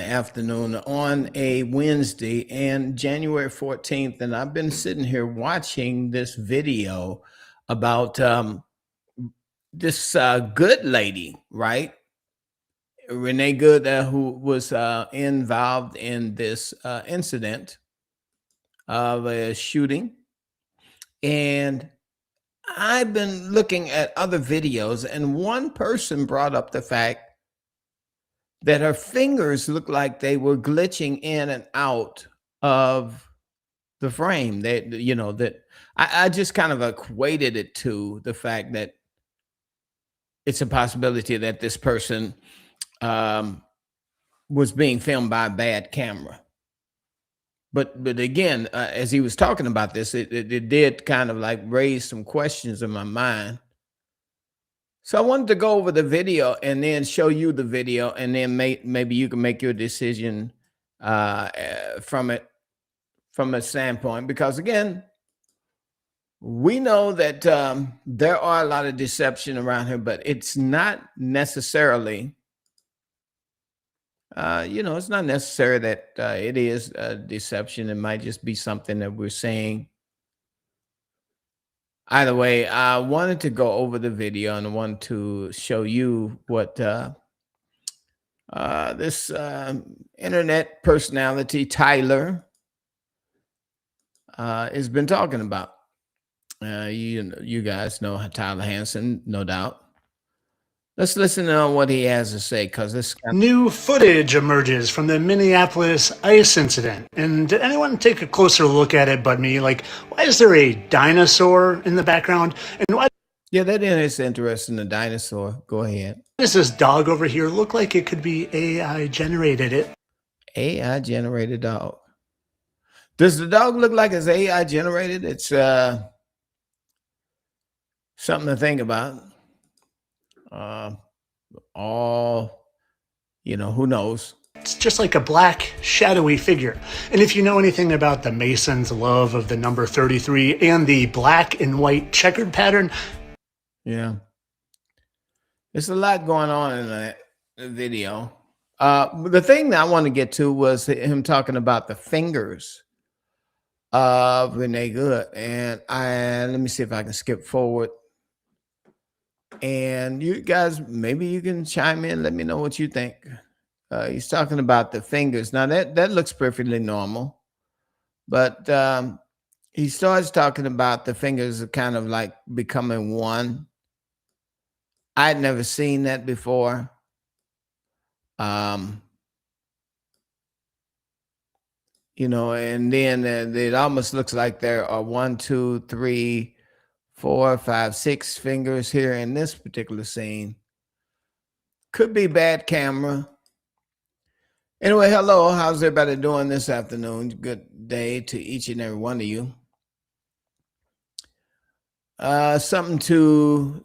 afternoon on a Wednesday and January 14th. And I've been sitting here watching this video about this good lady, right? Renee Good, who was involved in this incident of a shooting. And I've been looking at other videos, and one person brought up the fact that her fingers looked like they were glitching in and out of the frame. That that I just kind of equated it to the fact that it's a possibility that this person um, was being filmed by a bad camera. But again, as he was talking about this, it did kind of like raise some questions in my mind. So I wanted to go over the video and then show you the video, and then maybe you can make your decision from it, from a standpoint. Because again, we know that there are a lot of deception around here, but it's not necessarily, it's not necessary that it is deception. It might just be something that we're saying. Either way, I wanted to go over the video and I wanted to show you what this internet personality, Tyler, has been talking about. You guys know Tyler Hansen, no doubt. Let's listen to what he has to say, because this new footage emerges from the Minneapolis ICE incident. And did anyone take a closer look at it but me? Like, why is there a dinosaur in the background? And why Yeah, that is interesting, the dinosaur. Go ahead. does this dog over here look like it could be AI generated? AI generated dog. Does the dog look like it's AI generated? It's something to think about. Who knows? It's just like a black, shadowy figure. And if you know anything about the Masons' love of the number 33 and the black and white checkered pattern. Yeah. There's a lot going on in that video. The thing that I want to get to was him talking about the fingers of Renee Good. And let me see if I can skip forward. And you guys, maybe you can chime in. Let me know what you think. He's talking about the fingers. Now that looks perfectly normal, but he starts talking about the fingers kind of like becoming one. I'd never seen that before. And then it almost looks like there are 1, 2, 3, 4, 5, 6 fingers here in this particular scene. Could be bad camera. Anyway, hello. How's everybody doing this afternoon? Good day to each and every one of you. Something to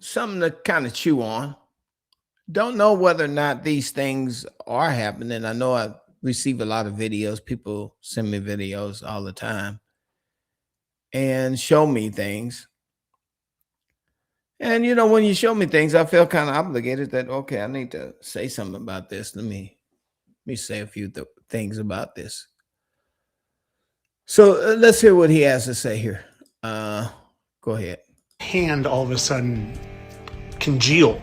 kind of chew on. Don't know whether or not these things are happening. I know I receive a lot of videos. People send me videos all the time and show me things. And, when you show me things, I feel kind of obligated that, okay, I need to say something about this. Let me say a few things about this. So let's hear what he has to say here. Go ahead. Hand all of a sudden congeal.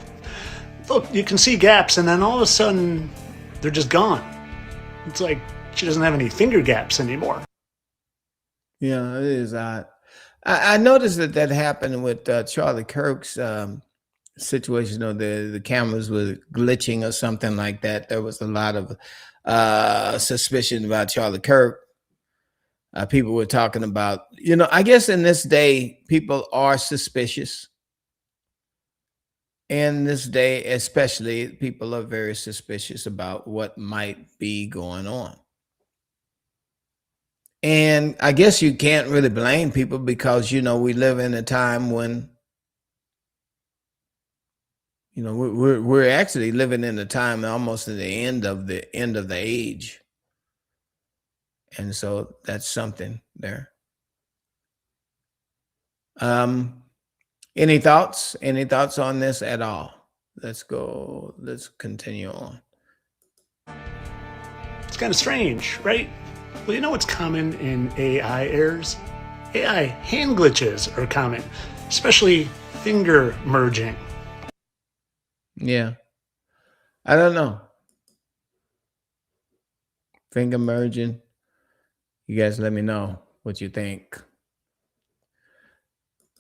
Look, you can see gaps, and then all of a sudden they're just gone. It's like she doesn't have any finger gaps anymore. Yeah, it is odd. I noticed that happened with Charlie Kirk's situation. The cameras were glitching or something like that. There was a lot of suspicion about Charlie Kirk. People were talking about, I guess in this day, people are suspicious. In this day, especially, people are very suspicious about what might be going on. And I guess you can't really blame people because, we live in a time when, we're actually living in a time almost at the end of the age. And so that's something there. Any thoughts? Any thoughts on this at all? Let's continue on. kind of strange, right? Well, you know what's common in AI errors? AI hand glitches are common, especially finger merging. Yeah. I don't know. Finger merging. You guys let me know what you think.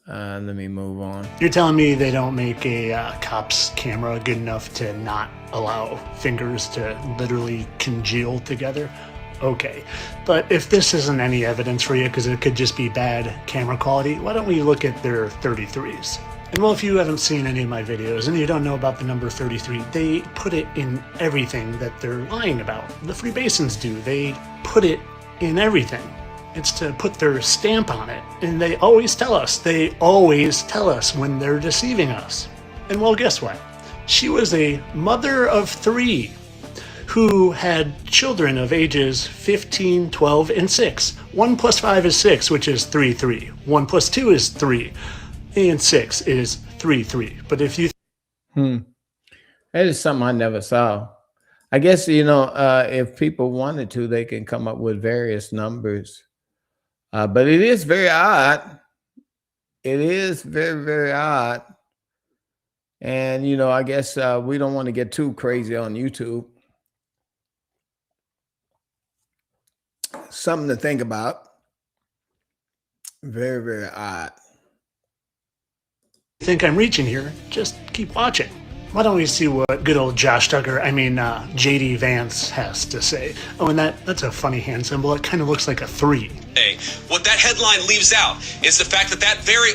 Let me move on. You're telling me they don't make a cop's camera good enough to not allow fingers to literally congeal together? Okay, but if this isn't any evidence for you, because it could just be bad camera quality, why don't we look at their 33s? And well, if you haven't seen any of my videos and you don't know about the number 33, they put it in everything that they're lying about. The Freemasons do. They put it in everything. It's to put their stamp on it. And they always tell us when they're deceiving us. And well, guess what? She was a mother of 3 who had children of ages 15, 12, and 6. 1 plus 5 is 6, which is 3, 3. 1 plus 2 is 3. And 6 is 3, 3. But if you... That is something I never saw. I guess, if people wanted to, they can come up with various numbers. But it is very odd. It is very, very odd. And, I guess we don't want to get too crazy on YouTube. Something to think about. Very, very odd. think I'm reaching here, just keep watching. Why don't we see what good old JD Vance has to say? Oh, and that's a funny hand symbol. It kind of looks like a 3. Hey, what that headline leaves out is the fact that very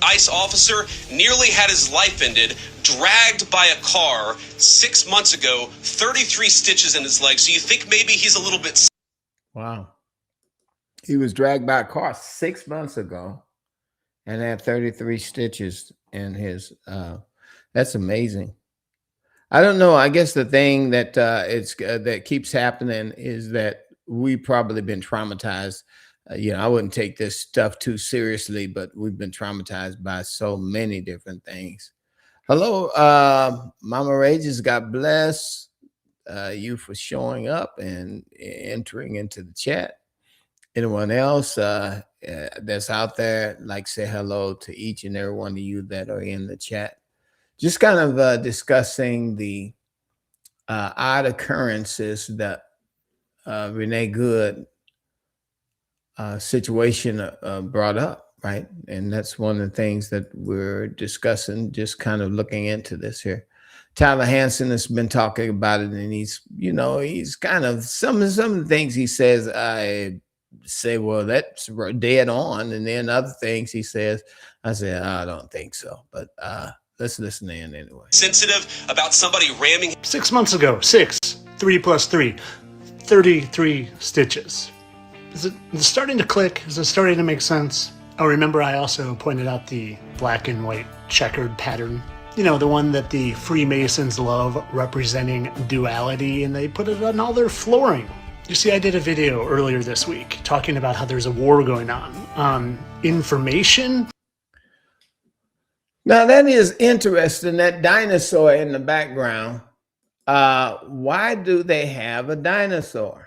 ICE officer nearly had his life ended, dragged by a car 6 months ago, 33 stitches in his leg. So you think maybe he's a little bit... Wow. He was dragged by a car 6 months ago and had 33 stitches in his... that's amazing. I don't know. I guess the thing that that keeps happening is that we've probably been traumatized. I wouldn't take this stuff too seriously, but we've been traumatized by so many different things. Hello, Mama Rages. God bless you for showing up and entering into the chat. Anyone else that's out there, like, say hello to each and every one of you that are in the chat. Just kind of discussing the odd occurrences that Renee Good situation brought up, right? And that's one of the things that we're discussing, just kind of looking into this here. Tyler Hansen has been talking about it, and he's kind of some of the things he says, I say, well, that's dead on. And then other things he says, I say, I don't think so. But let's listen in anyway. Sensitive about somebody ramming... 6 months ago, 6, 3 plus 3, 33 stitches. Is it starting to click? Is it starting to make sense? Oh, remember I also pointed out the black and white checkered pattern. The one that the Freemasons love, representing duality, and they put it on all their flooring. You see, I did a video earlier this week talking about how there's a war going on information. Now, that is interesting, that dinosaur in the background. Why do they have a dinosaur?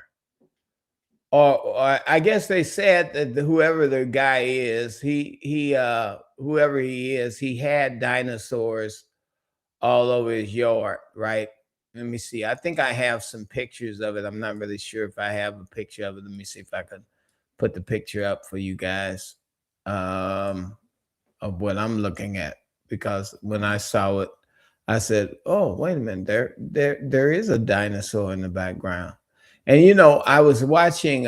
Or I guess they said that whoever the guy is, whoever he is, he had dinosaurs all over his yard, right? Let me see. I think I have some pictures of it. I'm not really sure if I have a picture of it. Let me see if I can put the picture up for you guys of what I'm looking at. Because when I saw it, I said, "Oh, wait a minute! There is a dinosaur in the background." And I was watching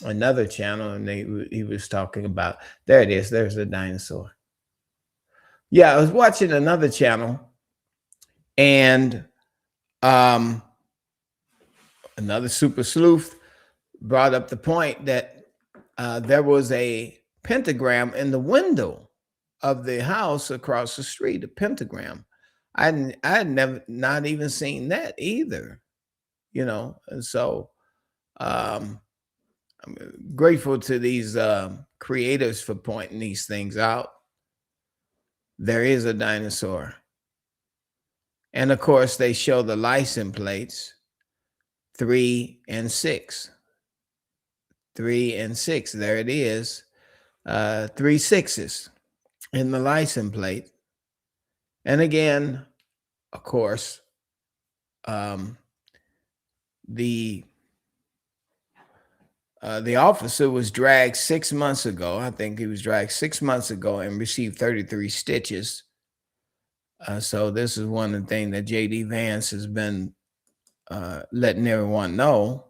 another channel, and he was talking about, there it is. There's a dinosaur. Yeah, I was watching another channel, and another super sleuth brought up the point that there was a pentagram in the window of the house across the street, a pentagram. I had never, not even seen that either, and so I'm grateful to these creators for pointing these things out. There is a dinosaur. And of course, they show the license plates 3 and 6. 3 and 6. There it is. 3 sixes in the license plate. And again, of course, the officer was dragged 6 months ago. I think he was dragged 6 months ago and received 33 stitches. So this is one of the things that J.D. Vance has been letting everyone know.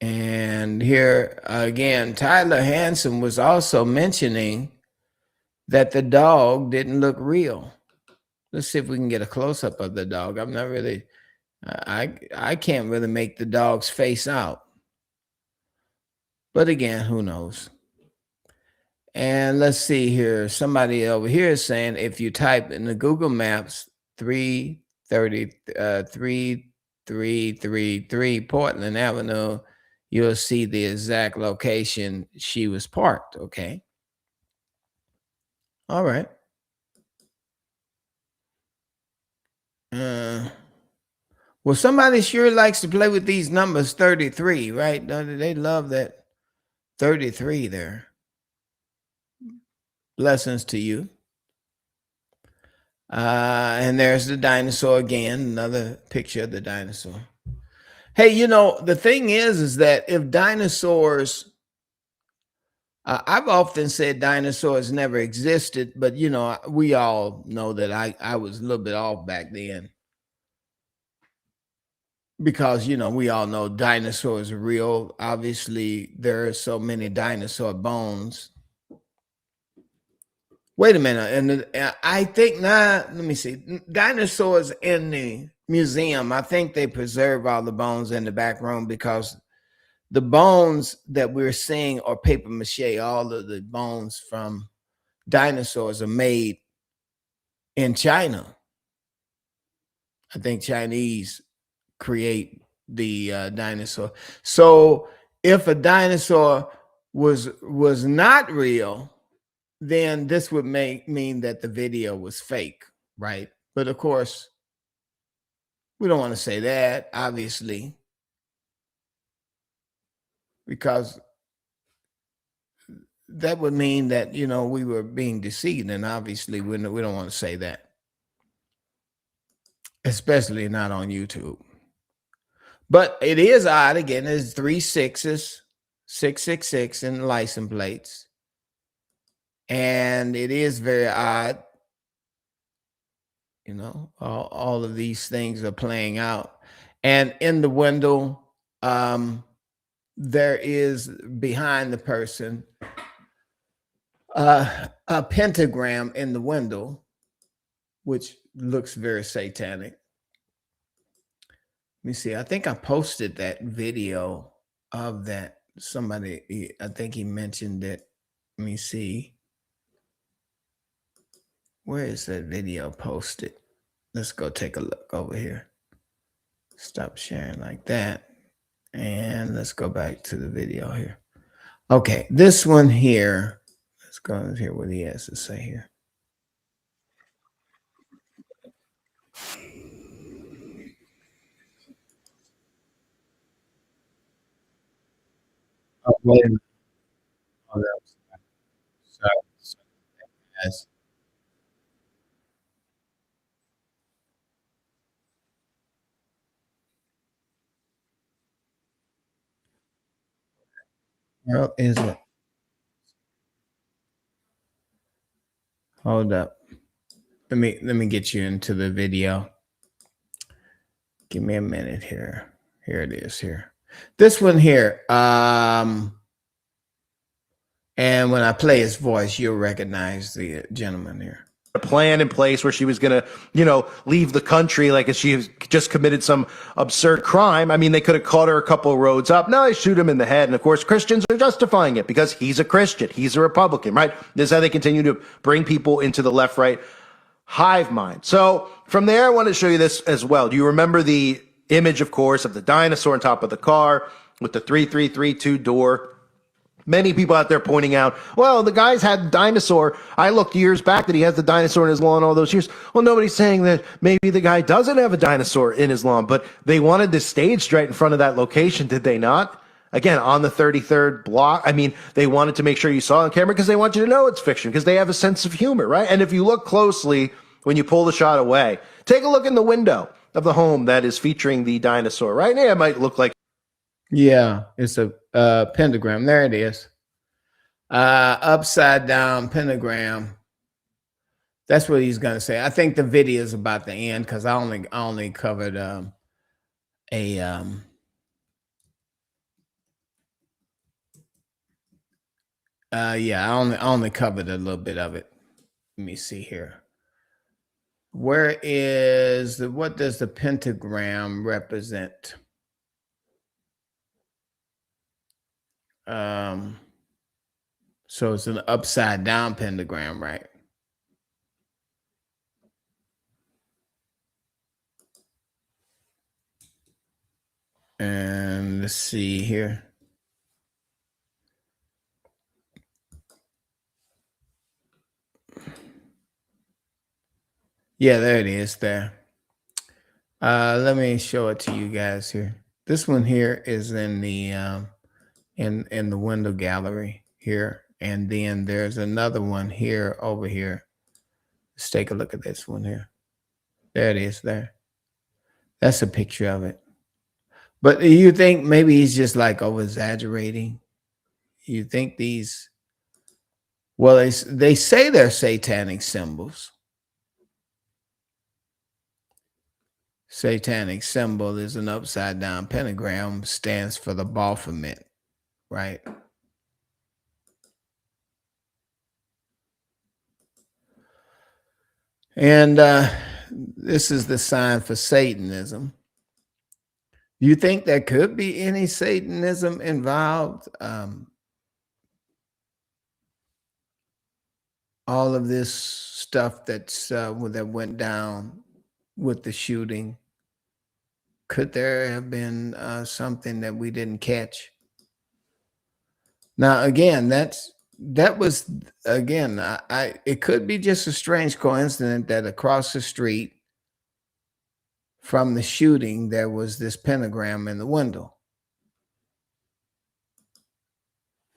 And here again, Tyler Hansen was also mentioning that the dog didn't look real. Let's see if we can get a close-up of the dog. I'm not really, I can't really make the dog's face out. But again, who knows? And let's see here. Somebody over here is saying if you type in the Google Maps 3333 Portland Avenue, you'll see the exact location she was parked. Okay. All right. Well, somebody sure likes to play with these numbers 33, right? They love that 33 there. Blessings to you. And there's the dinosaur again, another picture of the dinosaur. Hey, you know, the thing is that if dinosaurs, I've often said dinosaurs never existed, but, you know, we all know that I was a little bit off back then. Because, you know, we all know dinosaurs are real. Obviously, there are so many dinosaur bones. Wait a minute. And I think now, let me see. Dinosaurs in the museum, I think they preserve all the bones in the back room because the bones that we're seeing are paper mache. All of the bones from dinosaurs are made in China. I think Chinese create the dinosaur. So if a dinosaur was not real, then this would mean that the video was fake, right? But of course, we don't want to say that, obviously, because that would mean that, you know, we were being deceived, and obviously we don't want to say that, especially not on YouTube. But it is odd, again, there's 3 sixes, 666 in the license plates. And it is very odd, you know, all of these things are playing out. And in the window, there is behind the person a pentagram in the window, which looks very satanic. Let me see. I think I posted that video of that. Somebody, I think he mentioned it. Let me see. Where is that video posted? Let's go take a look over here. Stop sharing like that. And let's go back to the video here. Okay, this one here. Let's go and hear what he has to say here. Oh, wait a minute. Oh, that was sorry. Yes. Where is it? Hold up. Let me get you into the video. Give me a minute here. Here it is here. This one here. And when I play his voice, you'll recognize the gentleman here. A plan in place where she was going to, you know, leave the country like if she just committed some absurd crime. I mean, they could have caught her a couple of roads up. No, they shoot him in the head. And of course, Christians are justifying it because he's a Christian. He's a Republican, right? This is how they continue to bring people into the left-right hive mind. So from there, I want to show you this as well. Do you remember the image, of course, of the dinosaur on top of the car with the 3332 door? Many people out there pointing out, well, the guy's had the dinosaur. I looked years back that he has the dinosaur in his lawn all those years. Well, nobody's saying that maybe the guy doesn't have a dinosaur in his lawn, but they wanted this staged right in front of that location, did they not? Again, on the 33rd block. I mean, they wanted to make sure you saw it on camera because they want you to know it's fiction, because they have a sense of humor, right? And if you look closely when you pull the shot away, take a look in the window of the home that is featuring the dinosaur. Right now, it might look like. Yeah, it's a pentagram. There it is. Upside down pentagram. That's what he's gonna say. I think the video is about to end because I only covered yeah, I only covered a little bit of it. Let me see here. Where is what does the pentagram represent? So it's an upside down pentagram, right? And let's see here. Yeah, there it is there. Let me show it to you guys here. This one here is in the in the window gallery here. And then there's another one here over here. Let's take a look at this one here. There it is there. That's a picture of it. But you think maybe he's just like over exaggerating? You think these, well, they say they're satanic symbols. Satanic symbol is an upside down pentagram, stands for the Baphomet, right? And this is the sign for Satanism. You think there could be any Satanism involved? All of this stuff that's that went down with the shooting, could there have been something that we didn't catch? Now, again, that was again, it could be just a strange coincidence that across the street from the shooting there was this pentagram in the window.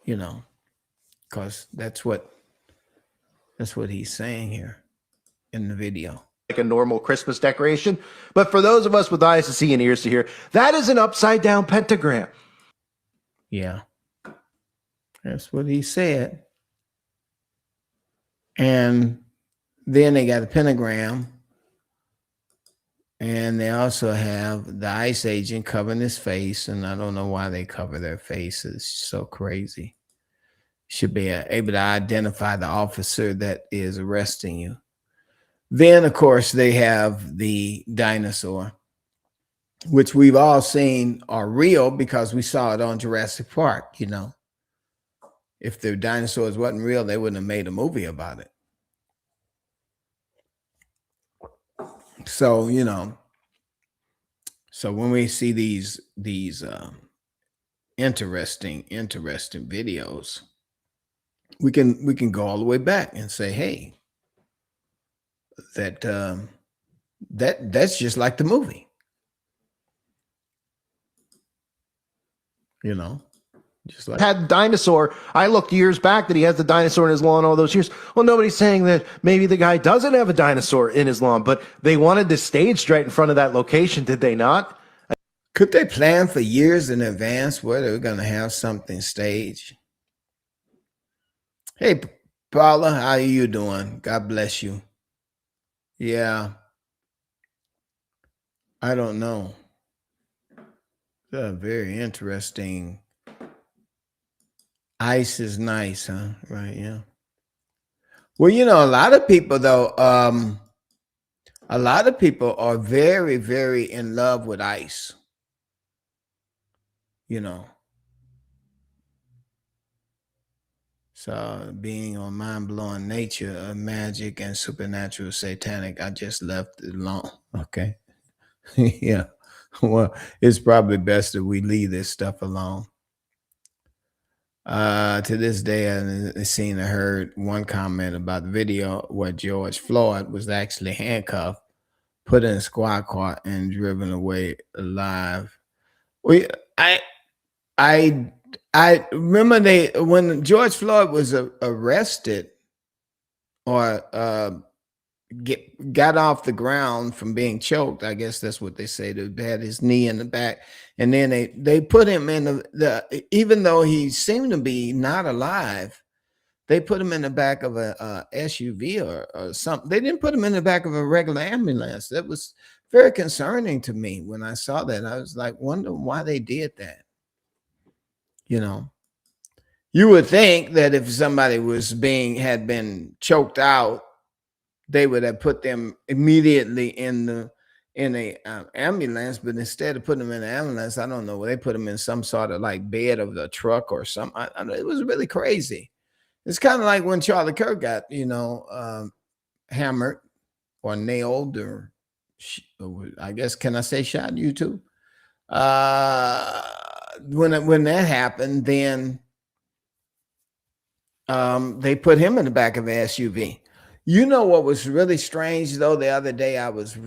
You know, because that's what he's saying here in the video. Like a normal Christmas decoration. But for those of us with eyes to see and ears to hear, that is an upside down pentagram. Yeah. That's what he said. And then they got a pentagram. And they also have the ICE agent covering his face. And I don't know why they cover their faces. It's so crazy. Should be able to identify the officer that is arresting you. Then, of course, they have the dinosaur, which we've all seen are real because we saw it on Jurassic Park, you know. If the dinosaurs wasn't real, they wouldn't have made a movie about it. So, you know, so when we see these interesting videos, we can go all the way back and say, hey, that's just like the movie, you know, just like had dinosaur. I looked years back that he has the dinosaur in his lawn all those years. Well, nobody's saying that maybe the guy doesn't have a dinosaur in his lawn, but they wanted this staged right in front of that location, did they not? Could they plan for years in advance where they were going to have something staged? Hey, Paula, how are you doing? God bless you. Yeah. I don't know. Very interesting. Ice is nice, huh? Right, yeah. Well, you know, a lot of people, though, a lot of people are very, very in love with ice. You know. So being on mind-blowing nature, magic and supernatural satanic, I just left it alone. Okay. Yeah. Well, it's probably best that we leave this stuff alone. To this day, I seen or heard one comment about the video where George Floyd was actually handcuffed, put in a squad car, and driven away alive. We, I, I, I remember they when George Floyd was arrested or got off the ground from being choked. I guess that's what they say. They had his knee in the back, and then they put him in the even though he seemed to be not alive, they put him in the back of a SUV or something. They didn't put him in the back of a regular ambulance. That was very concerning to me when I saw that. I was like, wondering why they did that. You know, you would think that if somebody had been choked out, they would have put them immediately in a ambulance, but instead of putting them in an ambulance, I don't know, they put them in some sort of like bed of the truck or something. It was really crazy. It's kind of like when Charlie Kirk got, hammered or nailed or I guess, can I say shot you too? When that happened, then they put him in the back of an SUV. You know what was really strange though? The other day I was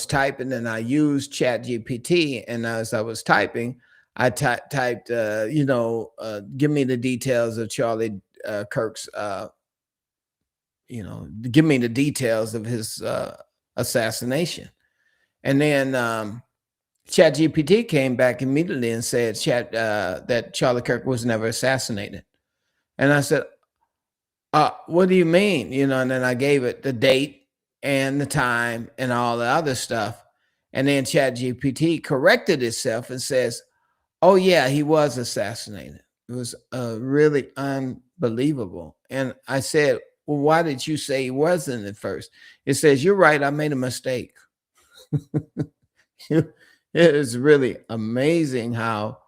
typing and I used Chat GPT, and as I was typing, I typed, give me the details of Charlie Kirk's, give me the details of his assassination, and then Chat GPT came back immediately and said that Charlie Kirk was never assassinated, and I said, what do you mean? And then I gave it the date and the time and all the other stuff. And then Chat GPT corrected itself and says, oh, yeah, he was assassinated. It was really unbelievable. And I said, well, why did you say he wasn't at first? It says, you're right. I made a mistake. It is really amazing how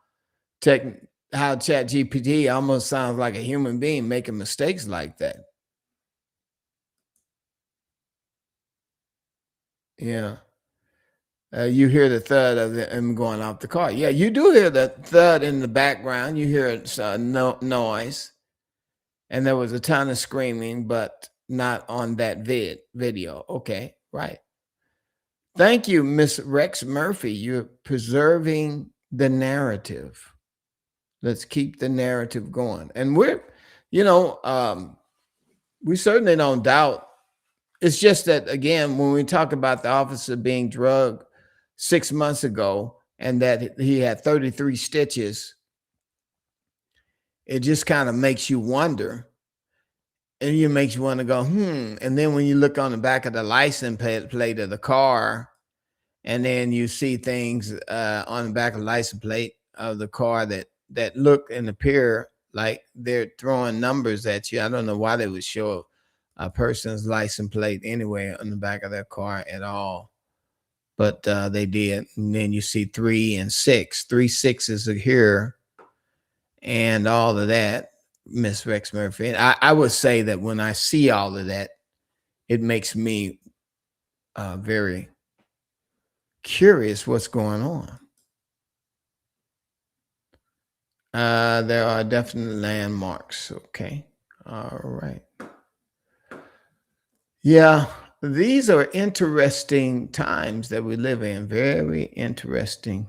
Chat GPT almost sounds like a human being making mistakes like that. Yeah. You hear the thud of him going off the car. Yeah, you do hear the thud in the background. You hear noise. And there was a ton of screaming, but not on that video. Okay, right. Thank you, Miss Rex Murphy. You're preserving the narrative. Let's keep the narrative going. And we certainly don't doubt. It's just that, again, when we talk about the officer being drugged 6 months ago and that he had 33 stitches, it just kind of makes you wonder. And it makes you want to go, And then when you look on the back of the license plate of the car, and then you see things on the back of the license plate of the car that look and appear like they're throwing numbers at you. I don't know why they would show a person's license plate anyway on the back of their car at all, but they did. And then you see 3 and 6, 3 6s are here, and all of that, Miss Rex Murphy. And I would say that when I see all of that, it makes me very curious what's going on. There are definite landmarks. Okay. All right. Yeah, these are interesting times that we live in. Very interesting.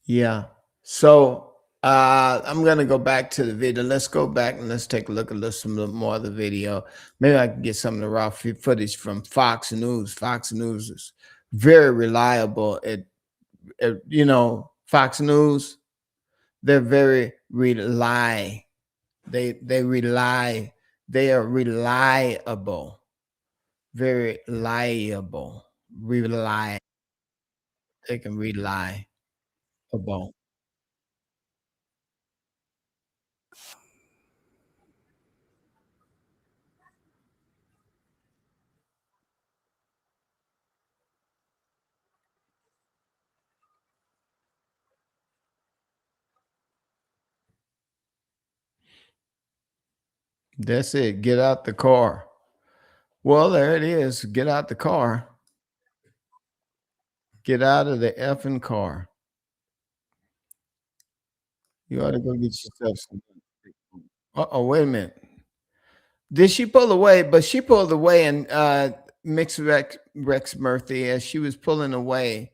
Yeah. So I'm gonna go back to the video. Let's go back and let's take a look at some more of the video. Maybe I can get some of the raw footage from Fox News. Fox News is very reliable. Fox News, they're very they are reliable, very liable, they can rely about. That's it. Get out the car. Well, there it is. Get out the car. Get out of the effing car. You ought to go get yourself some. Uh-oh, wait a minute. Did she pull away? But she pulled away and mixed Rex Murphy as she was pulling away.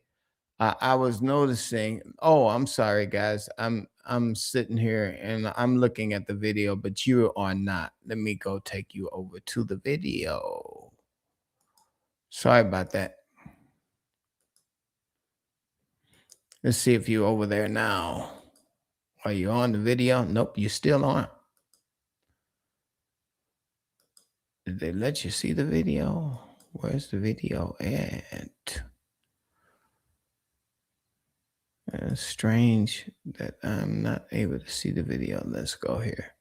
I was noticing. Oh, I'm sorry, guys. I'm sitting here and I'm looking at the video, but you are not. Let me go take you over to the video. Sorry about that. Let's see if you're over there now. Are you on the video? Nope, you still aren't. Did they let you see the video? Where's the video at? It's strange that I'm not able to see the video. Let's go here.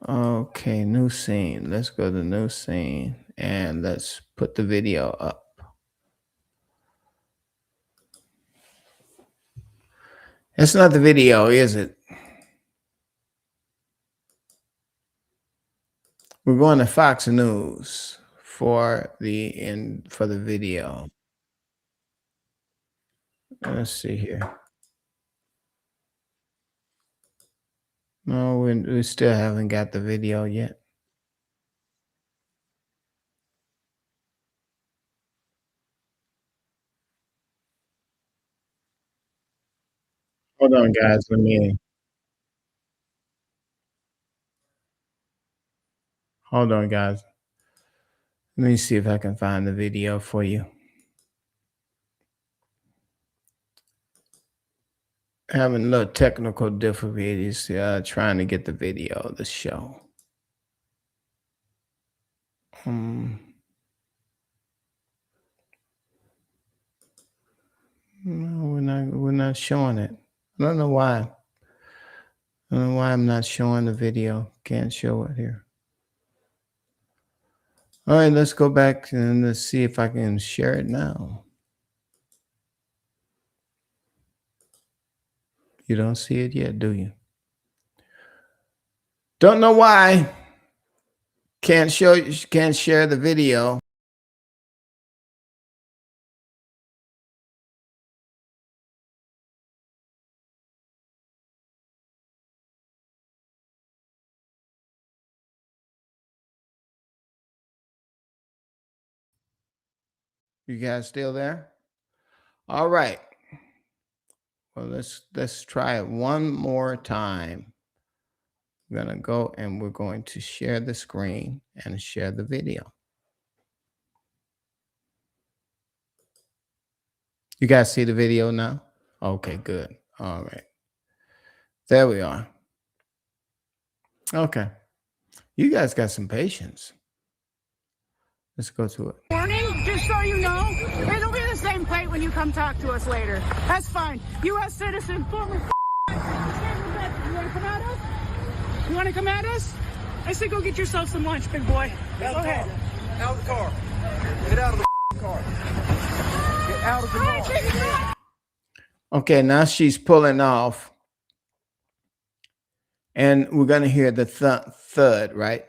Okay, new scene. Let's go to new scene and let's put the video up. It's not the video, is it? We're going to Fox News for the video. Let's see here. No, we still haven't got the video yet. Hold on, guys. Hold on, guys. Let me see if I can find the video for you. Having a little technical difficulties trying to get the video of the show. No, we're not showing it. I don't know why. I don't know why I'm not showing the video. Can't show it here. All right, let's go back and let's see if I can share it now. You don't see it yet, do you? Don't know why. Can't share the video. You guys still there? All right. Well, let's try it one more time. We're gonna go and we're going to share the screen and share the video. You guys see the video now? Okay, good. All right. There we are. Okay. You guys got some patience. Let's go to it. Warning, just so you know, it'll be the same plate when you come talk to us later. That's fine. U.S. citizen, former. You want to come at us? You want to come at us? I said go get yourself some lunch, big boy. Go ahead. Out of the car. Get out of the car. Get out of the car. Okay, now she's pulling off. And we're going to hear the thud, right?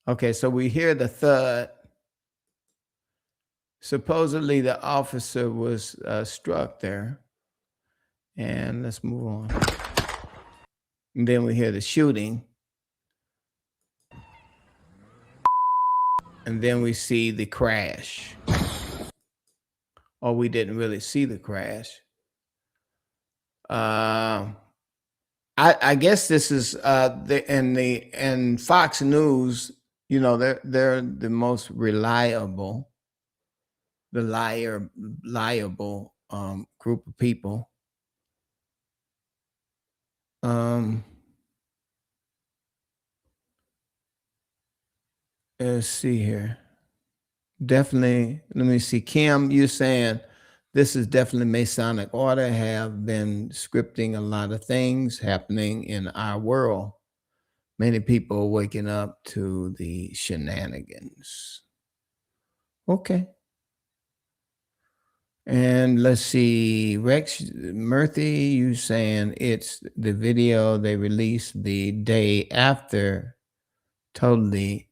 Okay, so we hear the thud. Supposedly the officer was struck there. And let's move on. And then we hear the shooting. And then we see the crash. Or we didn't really see the crash. I guess this is in Fox News, you know, they're the most reliable group of people. Let's see here. Definitely, let me see. Kim, you're saying this is definitely Masonic order, have been scripting a lot of things happening in our world. Many people are waking up to the shenanigans. Okay. And let's see, Rex Murphy, you saying it's the video they released the day after Totally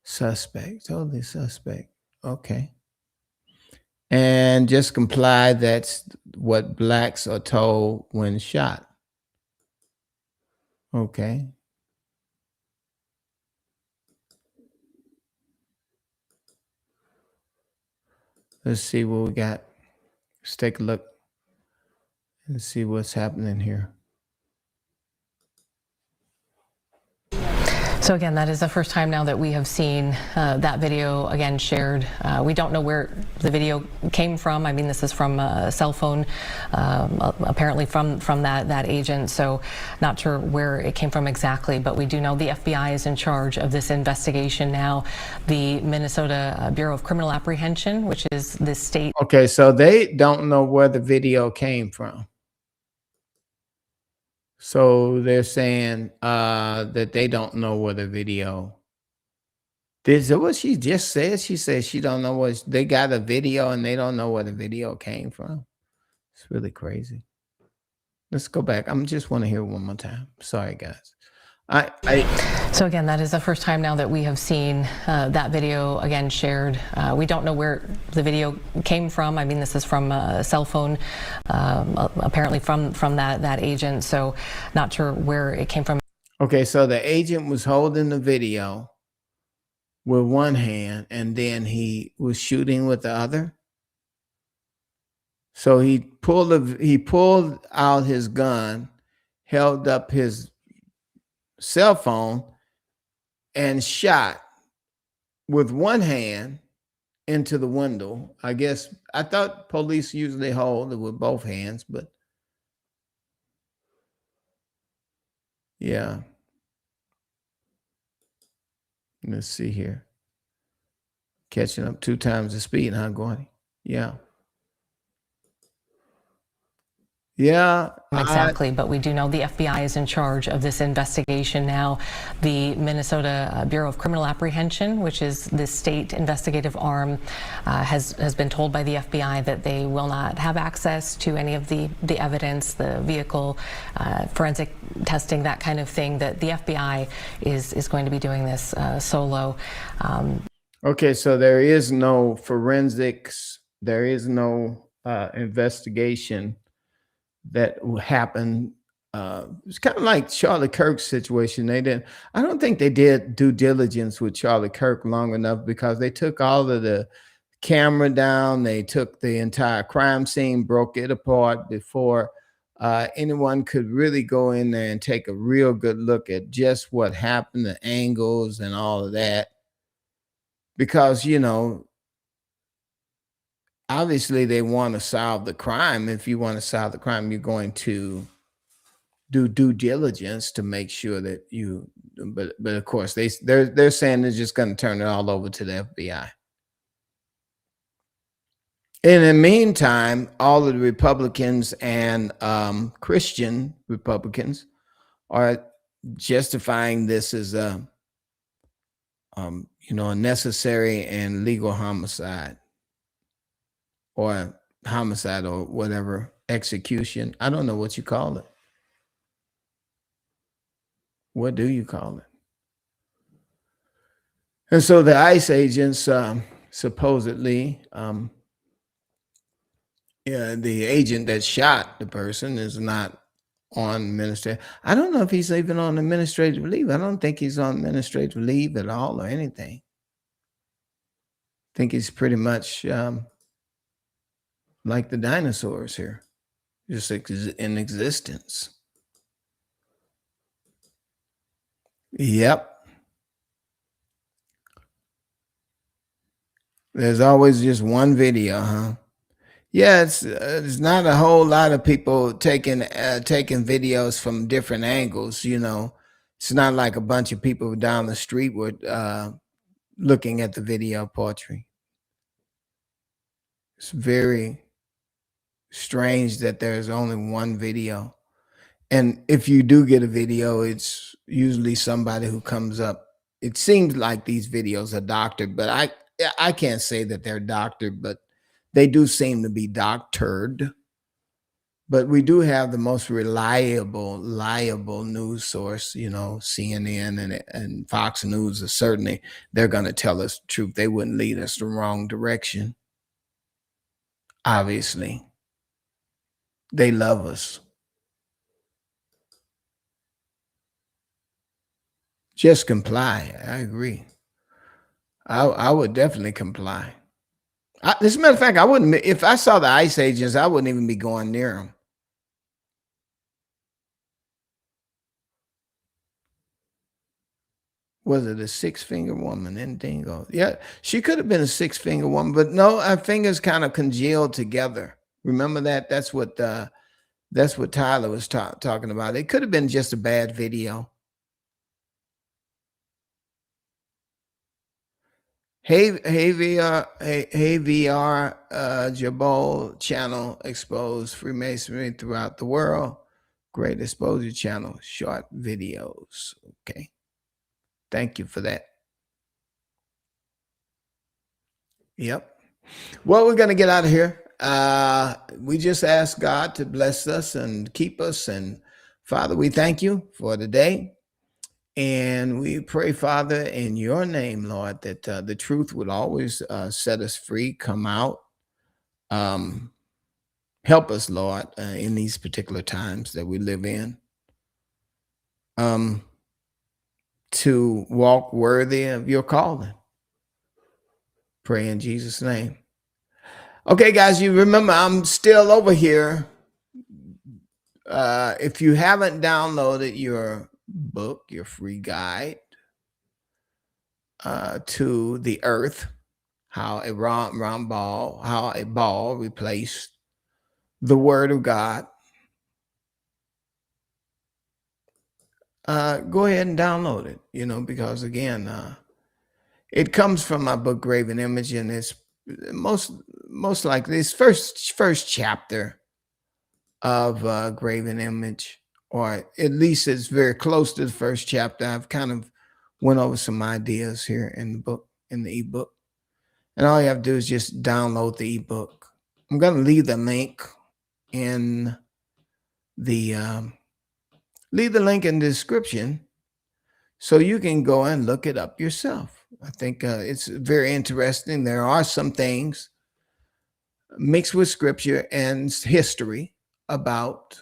suspect, totally suspect. Okay. And just comply. That's what blacks are told when shot. Okay. Let's see what we got. Let's take a look and see what's happening here. So again, that is the first time now that we have seen that video again shared. We don't know where the video came from. I mean, this is from a cell phone, apparently from that agent. So not sure where it came from exactly, but we do know the FBI is in charge of this investigation now. The Minnesota Bureau of Criminal Apprehension, which is the state. Okay, so they don't know where the video came from. So they're saying that they don't know where the video. Is that what she just said? She said she don't know what they got a video and they don't know where the video came from. It's really crazy. Let's go back. I just want to hear it one more time. Sorry, guys. So again, that is the first time now that we have seen that video again shared. We don't know where the video came from. I mean, this is from a cell phone, apparently from that agent. So not sure where it came from. Okay, so the agent was holding the video with one hand and then he was shooting with the other. So he pulled out his gun, held up his cell phone and shot with one hand into the window. I guess I thought police usually hold it with both hands, but yeah. Let's see here. Catching up 2 times the speed, huh, Gordy? Yeah. Yeah. Exactly, but we do know the FBI is in charge of this investigation now. The Minnesota Bureau of Criminal Apprehension, which is the state investigative arm, has been told by the FBI that they will not have access to any of the evidence, the vehicle, forensic testing, that kind of thing, that the FBI is going to be doing this solo. Okay, so there is no forensics, there is no investigation that happened. It's kind of like Charlie Kirk's situation. I don't think they did due diligence with Charlie Kirk long enough, because they took all of the camera down. They took the entire crime scene, broke it apart before anyone could really go in there and take a real good look at just what happened, the angles and all of that. Because, obviously they want to solve the crime. If you want to solve the crime, you're going to do due diligence to make sure that but of course they're saying they're just going to turn it all over to the FBI. In the meantime, all of the Republicans and Christian Republicans are justifying this as a necessary and legal homicide, or homicide, or whatever, execution. I don't know what you call it. What do you call it? And so the ICE agents supposedly, the agent that shot the person is not on administrative. I don't know if he's even on administrative leave. I don't think he's on administrative leave at all or anything. I think he's pretty much like the dinosaurs here, just in existence. Yep. There's always just one video, huh? Yeah, it's not a whole lot of people taking videos from different angles. It's not like a bunch of people down the street were looking at the video portrait. It's very strange that there's only one video. And if you do get a video, it's usually somebody who comes up. It seems like these videos are doctored, but I can't say that they're doctored, but they do seem to be doctored. But we do have the most reliable news source, you know, CNN and Fox News is certainly, they're going to tell us the truth. They wouldn't lead us the wrong direction. Obviously, they love us. Just comply. I agree. I would definitely comply. As a matter of fact, I wouldn't, if I saw the ICE agents, I wouldn't even be going near them. Was it a six-finger woman in Dingo? Yeah, she could have been a six-finger woman, but no, her fingers kind of congealed together. Remember that? That's what Tyler was talking about. It could have been just a bad video. Hey VR, Jabal channel exposed Freemasonry throughout the world. Great exposure channel, short videos. Okay. Thank you for that. Yep. Well, we're going to get out of here. We just ask God to bless us and keep us. And Father, we thank you for today. And we pray, Father, in your name, Lord, that the truth would always set us free, come out. Help us, Lord, in these particular times that we live in, to walk worthy of your calling. Pray in Jesus' name. Okay, guys, you remember I'm still over here. If you haven't downloaded your book, your free guide to the earth, how a ball replaced the word of God, go ahead and download it, you know, because again, it comes from my book Graven Image, and it's most likely this first chapter of Graven Image, or at least it's very close to the first chapter. I've kind of went over some ideas here in the book, in the ebook, and all you have to do is just download the ebook. I'm going to leave the link in the description so you can go and look it up yourself. I think it's very interesting. There are some things mixed with scripture and history about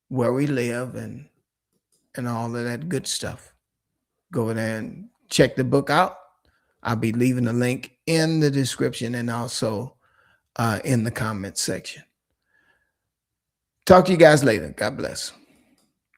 where we live and all of that good stuff. Go there and check the book out. I'll be leaving the link in the description and also in the comment section. Talk to you guys later. God bless.